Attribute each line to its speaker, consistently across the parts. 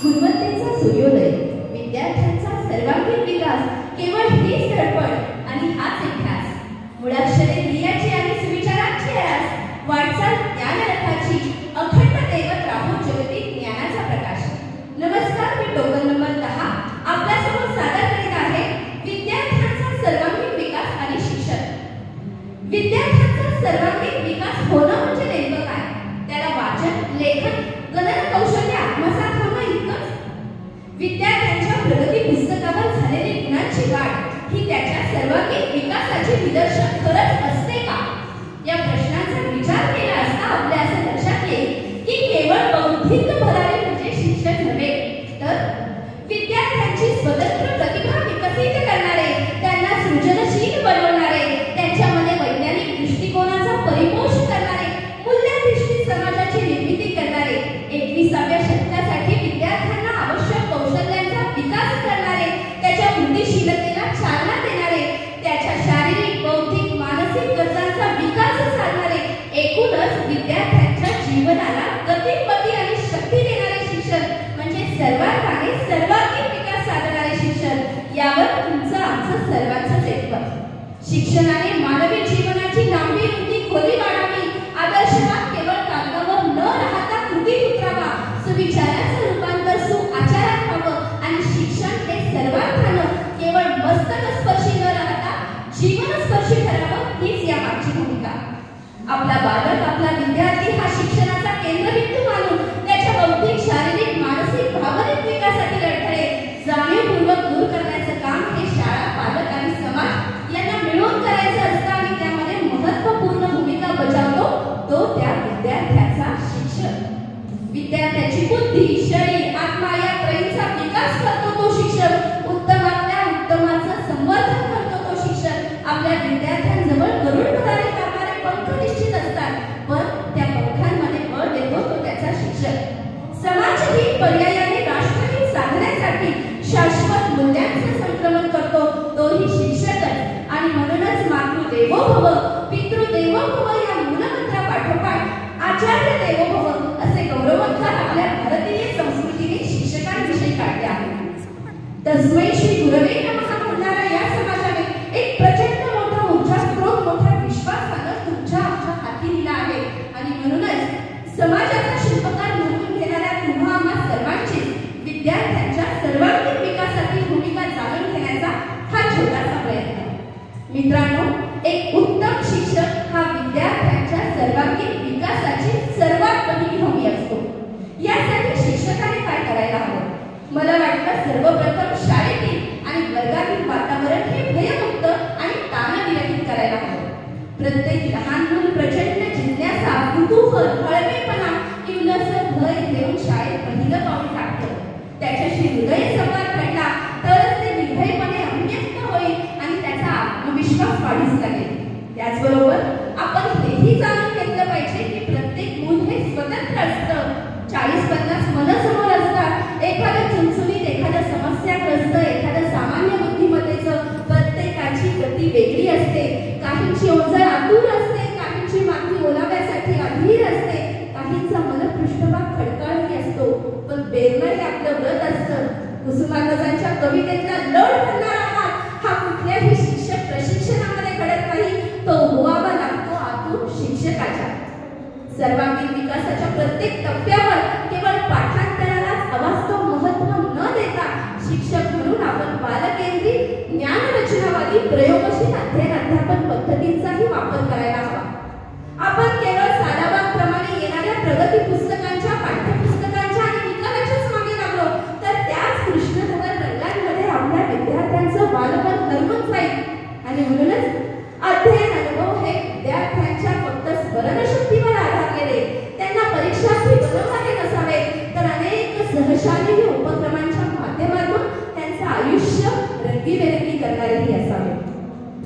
Speaker 1: गुणवत्तेचा सूर्योदय, विद्यार्थ्यांचा सर्वांगीण विकास, केवळ हीच धडपड आणि हाच अभ्यास. मुळाक्षरे लिहायची आणि सुविचारांची आस, वाटचाल ज्ञानरथाची, अखंड दैवत राहो जगती ज्ञानाचा प्रकाश. नमस्कार, मी टोकन नंबर 10 आपल्यासमोर सादर करीत आहे विद्यार्थ्यांचा सर्वांगीण विकास आणि शिक्षण. विद्यार्थ्यांचा सर्वांगीण विकास होणं म्हणजे नेमकं काय? त्याला वाचन, लेखन, गणन कौशल्य आत्मसात होणं इतकंच? विद्यार्थ्यांच्या प्रगती पुस्तकावर झालेली गुणांची गाठ ही त्याच्या सर्वांगीण विकासाची निदर्शन खरंच असते का? या प्रश्नांचा विचार केला असता आपल्या असं लक्षात येईल की केवळ बौद्धिक भरारी म्हणजे शिक्षण नव्हे, तर विद्यार्थ्यांची स्वतंत्र प्रतिभा विकसित करणारे, त्यांना सृजनशील बनवणारे, त्यांच्यामध्ये वैज्ञानिक दृष्टिकोनाचा परिपोष करणारे, मूल्याधिष्ठित समाजाची निर्मिती करणारे, 21व्या शतकासाठी विद्यार्थ्यांना आवश्यक कौशल्यांचा विकास करणारे, त्याच्या बुद्धिशीलतेला चालना देणारे, त्याच्या शारीरिक, बौद्धिक, मानसिक गरजांचा विकास साधणारे, एकूणच विद्यार्थ्यांच्या जीवनाला गतिमती आणि शक्ती देणारे शिक्षण म्हणजे सर्वांगाने सर्वांगीण विकास साधणारे शिक्षण. यावर तुमचं आमचं सर्वांचंच एकमत. शिक्षणाने मानवी जीवनाची लांबी रुंदी खोली वाढावी, आदर्शवाद केवळ कागदावर न राहता कृतीत उतरावा, सुविचाराचं रूपांतर सुआचारात व्हावं आणि शिक्षण हे सर्वांगानं केवळ मस्तकस्पर्शी न राहता जीवनस्पर्शी ठरावं, हीच या मागची भूमिका. आपला बालक, आपला विद्यार्थी हा शिक्षणाचा केंद्रबिंदू मानून त्याच्या बौद्धिक, शारीरिक, मानसिक, भावनिक विकासातील अडथळे जाणीवपूर्वक दूर करण्याचं काम हे शाळा, पालक आणि समाज यांना मिळून करायचं असतं आणि त्यामध्ये महत्त्वपूर्ण भूमिका बजावतो तो त्या विद्यार्थ्याचा शिक्षक. विद्यार्थ्याची बुद्धी, शरीर, आत्मा या त्रयींचा विकास करतो तो शिक्षक. उत्तमातल्या उत्तमाचं संवर्धन करतो तो शिक्षक. आपल्या विद्यार्थ्यांजवळ गरुड भरारी करणारे पंख निश्चित असतात, पण त्या पंखांमध्ये बळ देतो तो त्याचा शिक्षक. समाजहीन पर्यायाने राष्ट्रहीन साधण्यासाठी शाश्वत मूल्यांचं संक्रमण करतो तोही शिक्षकच. आणि म्हणूनच मातृदेवो भव, पितृदेवो भव या मूलमंत्रापाठोपाठ आचार्य देवो भव असे गौरवोद्गार आपल्या भारतीय संस्कृतीने शिक्षकांविषयी काढले आहेत. तस्मै श्री गुरवे नमः म्हणणारा या समाजाने एक प्रचंड मोठा ऊर्जा स्रोत मोठ्या विश्वासानं तुमच्या आमच्या हाती दिला आहे. आणि म्हणूनच समाजाचा शिल्पकार म्हणून घेणाऱ्या तुम्हा आम्हा सर्वांची विद्यार्थ्यांच्या सर्वांगीण विकासातील भूमिका जाणून घेण्याचा हा छोटासा प्रयत्न. मित्रांनो, एक उत्तम शिक्षक हा विद्यार्थ्यांच्या सर्वांगीण विकासाची सर्वात पहिली हमी असतो. यासाठी शिक्षकाने काय करायला हवं? मला वाटतं सर्वप्रथम शाळेतील आणि वर्गातील वातावरण हे भयमुक्त आणि ताणविरहित करायला हवं. प्रत्येक लहान मूल प्रचंड जिज्ञासा, कुतूहल, हळवेपणा, इवलसं भय घेऊन शाळेत पहिलं पाऊल टाकतं. त्याच्याशी हृदय संवाद घडला तरच ते निर्भयपणे अभिव्यक्त होईल आणि त्याचा आत्मविश्वास वाढीस लागेल. त्याचबरोबर आपण हेही जाणून घेतलं पाहिजे की प्रत्येक मूल हे स्वतंत्र असतं. 40-50 मनं समोर असतात. एखादं चुणचुणीत, एखादं समस्याग्रस्त, एखादं सामान्य बुद्धिमत्तेचं. प्रत्येकाची गती वेगळी असते. काहींची ओझर आतुर असते, काहींची माती ओलाव्यासाठी अधीर असते, काहींचा मन पृष्ठभाग खडकाळही असतो. पण बेरणं हे आपलं व्रत असतं. कुसुमाग्रजांच्या कवितेतला लढ करणारा हात हा कुठल्याही शिक्षक प्रशिक्षणामध्ये घडत नाही, तो व्हावा लागतो आतून शिक्षकाच्या. सर्वांगीण विकासाच्या प्रत्येक टप्प्यावर केवळ पाठांतरालाच अवास्तव महत्त्व न देता शिक्षक म्हणून आपण बालकेंद्रित, ज्ञानरचनावादी, प्रयोगशील अध्ययन अध्यापन पद्धतींचाही वापर करायला हवा. आपण केवळ सालाबादप्रमाणे येणाऱ्या प्रगती पुस्तकांच्या, पाठ्यपुस्तकांच्या आणि निकालाच्याच मागे लागलो तर त्याच कृष्णधवल रंगांमध्ये आपल्या विद्यार्थ्यांचं बालपण हरवून जाईल. आणि म्हणूनच अध्ययन अनुभव हे विद्यार्थ्यांच्या फक्त स्मरणशक्तीवर आधारलेले, त्यांना परीक्षार्थी बनवणारे नसावे, तर अनेक सहशालेय उपक्रमांच्या माध्यमातून त्यांचं आयुष्य रंगीबेरंगी करणारेही असावे.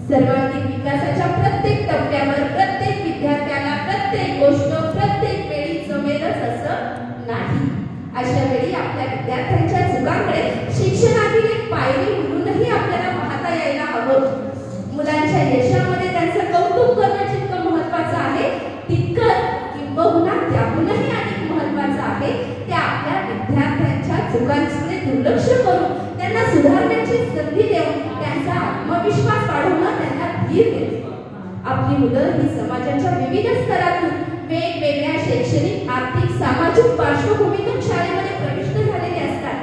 Speaker 1: सर्वांगीण विकासाच्या प्रत्येक टप्प्यावर प्रत्येक विद्यार्थ्याला प्रत्येक गोष्ट प्रत्येक वेळी जमेलच असं नाही. अशा वेळी आपल्या विद्यार्थ्यांच्या चुकांकडे शिक्षणातील एक पायरी म्हणूनही आपल्याला पाहता यायला हवं. मुलांच्या यशामध्ये त्यांचं कौतुक करणं जितकं महत्त्वाचं आहे, तितकंच किंबहुना त्याहूनही अधिक महत्त्वाचं आहे ते आपल्या विद्यार्थ्यांच्या चुकांकडे दुर्लक्ष करून त्यांना सुधारण्याची संधी देऊन त्यांचा आत्मविश्वास वाढवणं, त्यांना धीर देणं. आपली मुलं ही समाजाच्या विविध स्तरातून वेगवेगळ्या शैक्षणिक, आर्थिक, सामाजिक पार्श्वभूमीतून शाळेमध्ये प्रविष्ट झालेली असतात.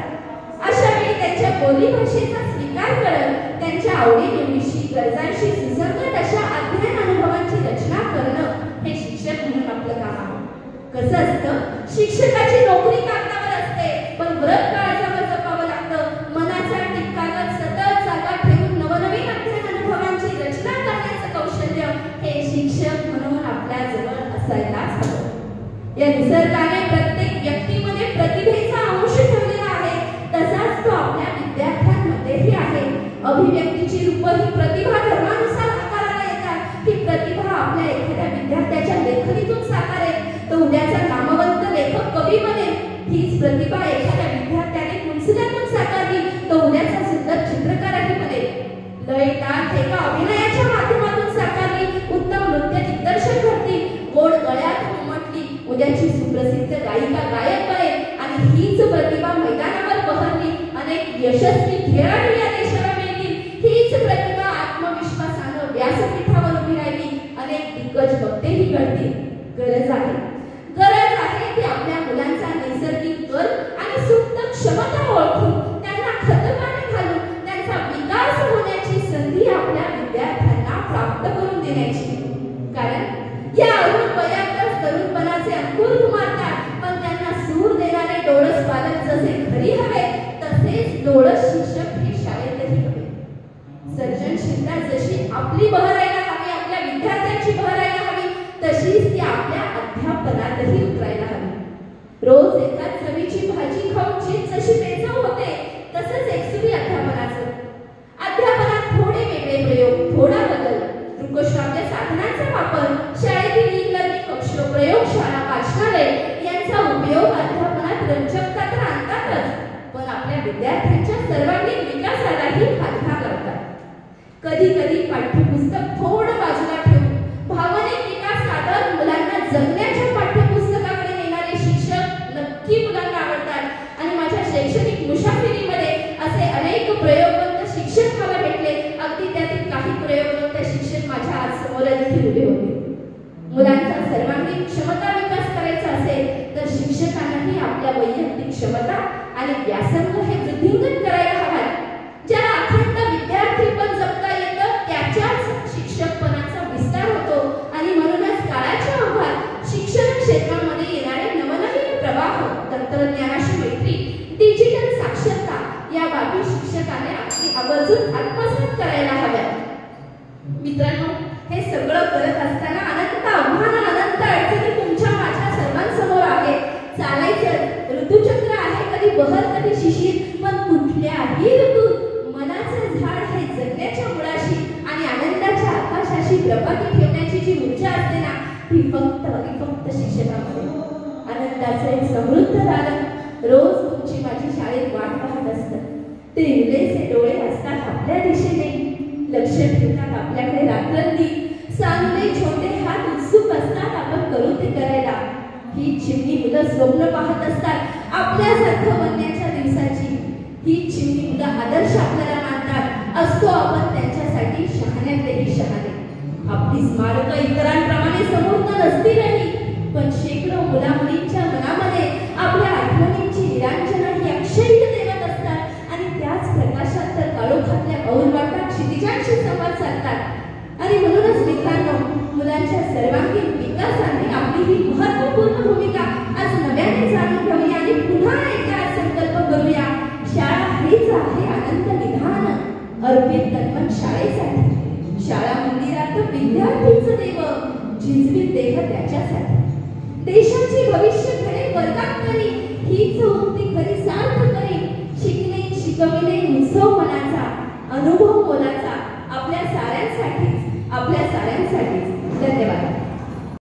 Speaker 1: अशा वेळी त्यांच्या बोलीभाषेचा स्वीकार करत त्यांच्या आवडीनिवडीशी, गरजांशी सुसंगत अशा अध्ययन अनुभवांची रचना करणं हे शिक्षक म्हणून आपलं काम आहे. कसं असतं, शिक्षकाची नोकरी कागदावर असते, पण व्रत काळजावर जपावं लागतं. मनाचा टिपकावर सतत जागा ठेवून नवनवीन अध्ययन अनुभवांची रचना करण्याचं कौशल्य हे शिक्षक म्हणून आपल्या जवळ असायलाच हवं. या निसर्गाने प्रत्येक व्यक्तीमध्ये प्रतिभेचा अंश ठेवलेला आहे, तसाच तो आपल्या विद्यार्थ्यांमध्येही आहे. अभिव्यक्तीची रूप ही प्रतिभा धर्मानुसार आकाराला येतात. ही प्रतिभा आपल्या एखाद्या विद्यार्थ्याच्या लेखणीतून साकारेल, तो उद्याचा नामवंत लेखक कवी बनेल. हीच प्रतिभा एखाद्या विद्यार्थ्याने कुंचल्यातून साकारली, तो उद्याचा सुंदर चित्रकारही बनेल. लय, ताल, ठेका अभिनयाच्या माध्यमातून साकारली, उत्तम नृत्य दिग्दर्शक घडतील. गोड गळ्यात उमटली, उद्याची सुप्रसिद्ध गायिका गायक बनेल. आणि हीच प्रतिभा मैदानावर बहरली, अनेक यशस्वी खेळाडू या देशाला मिळतील. हीच प्रतिभा आत्मविश्वासानं व्यासपीठावर उभी राहिली, अनेक दिग्गज वक्तेही घडतील. गरज आहे ती आपल्या मुलांचा नैसर्गिक कल आणि सुप्त क्षमता ओळखून त्यांना खतपाणी घालून त्यांचा विकास होण्याची संधी आपल्या विद्यार्थ्यांना प्राप्त करून देण्याची. कारण या अरुण वयातच तरुणपणाचे अंकुर उमलतात, पण त्यांना सूर देणारे डोळस पालक जसे घरी हवे, तसेच डोळस शिक्षक हे शाळेतही हवे. सर्जनशीलता जशी आपली बहरायला हवी, आपल्या विद्यार्थ्यांची बहरायला हवी, तशीच ती आपल्या अध्यापनातही उतरायला हवी. रोज एकाच चवीची भाजी खाऊन जीभ जशी बेचव होते, तसंच एकसुरी अध्यापनाचं. अध्यापनात थोडे वेगळे प्रयोग, थोडा बदल, दृकश्राव्य साधनांचा वापर, शाळेतील ई-लर्निंग कक्ष, प्रयोगशाळा, वाचनालय यांचा उपयोग अध्यापनात रंजकता तर आणतातच, पण आपल्या विद्यार्थ्यांच्या सर्वांगीण विकासालाही हातभार लावतात. कधी कधी पाठ्यपुस्तक थोडं बाजूला ठेवून भावनिक विकास साधत मुलांना जगण्याच्या पाठ्यपुस्तकाकडे नेणारे शिक्षक नक्की मुलांना आवडतात. आणि माझ्या शैक्षणिक मुसाफिरीमध्ये असे अनेक प्रयोगवंत शिक्षक मला भेटले. अगदी त्यातील काही प्रयोगवंत शिक्षक माझ्या आज समोर देखील उभे होते. मुलांचा सर्वांगीण क्षमता विकास करायचा असेल तर शिक्षकांनाही आपल्या वैयक्तिक क्षमता आणि व्यासंग हे वृद्धिंगत करायला हव्यात. ज्याला अखंड विद्यार्थीपण जपता येतं, त्याच्याच शिक्षकपणाचा विस्तार होतो. आणि म्हणूनच काळाच्या ओघात शिक्षण क्षेत्रामध्ये येणारे नवनवीन प्रवाह, तंत्रज्ञानाशी मैत्री, डिजिटल साक्षरता या बाबी शिक्षकाने आपली आवर्जून आत्मसात करायला हव्यात. मित्रांनो, हे सगळं करत असताना अनंत आव्हानं, अनंत अडचणी तुमच्या माझ्या सर्वांसमोर आहेत. चालायचं ऋतुचक्र आहे, कधी बहर कधी शिशिर, पण कुठल्याही ऋतूत मनाचं झाड हे जगण्याच्या मुळाशी आणि आनंदाच्या आकाशाशी प्रभाती ठेवण्याची जी ऊर्जा असते ना, ती फक्त आणि फक्त शिक्षकामध्ये. आनंदाचं एक समृद्ध दालन रोज तुमची माझी शाळेत वाट पाहत असतं. ते इवलेसे डोळे असतात आपल्या दिशेने, लक्ष ठेवतात आपल्याकडे रात्रंदिवस. सांगले छोटे हात उत्सुक असतात आपण करू ते करायला. ही चिमणी मुलं स्वप्न पाहत असतात आपल्यासारखं बनण्याच्या दिवसाची. ही चिमणी मुलं आदर्श आपल्याला मानतात. असतो आपण त्यांच्यासाठी शहाण्यातलेही शहाणे. आपली स्मारकं इतरांप्रमाणे समृद्ध नसतीलही, पण शेकडो मुला मुलींच्या मनामध्ये आपल्या आठवणींची निरांजना ही अक्षय देवत असतात. आणि त्याच प्रकाशात तर काळोखातल्या औरवाटा क्षितिजांशी संवाद साधतात. आणि म्हणूनच मित्रांनो, मुलांच्या सर्वांगीण विकासाने आपली ही महत्त्वपूर्ण भूमिका आज नव्याने जाणून घेऊया आणि पुन्हा एकदा संकल्प करूया. शाळा हीच आहे आनंद निधान, अर्पित तन्मन शाळेसाठी. शाळा मंदिरात विद्यार्थीच देव, झिजवीत देह त्याच्यासाठी. देशाचे भविष्य घडे वर्गात करी, हीच उक्ती खरी सार्थ करी. शिकणे शिकविणे उत्सव मनाचा, अनुभव मोलाचा, आपल्या साऱ्यांसाठीच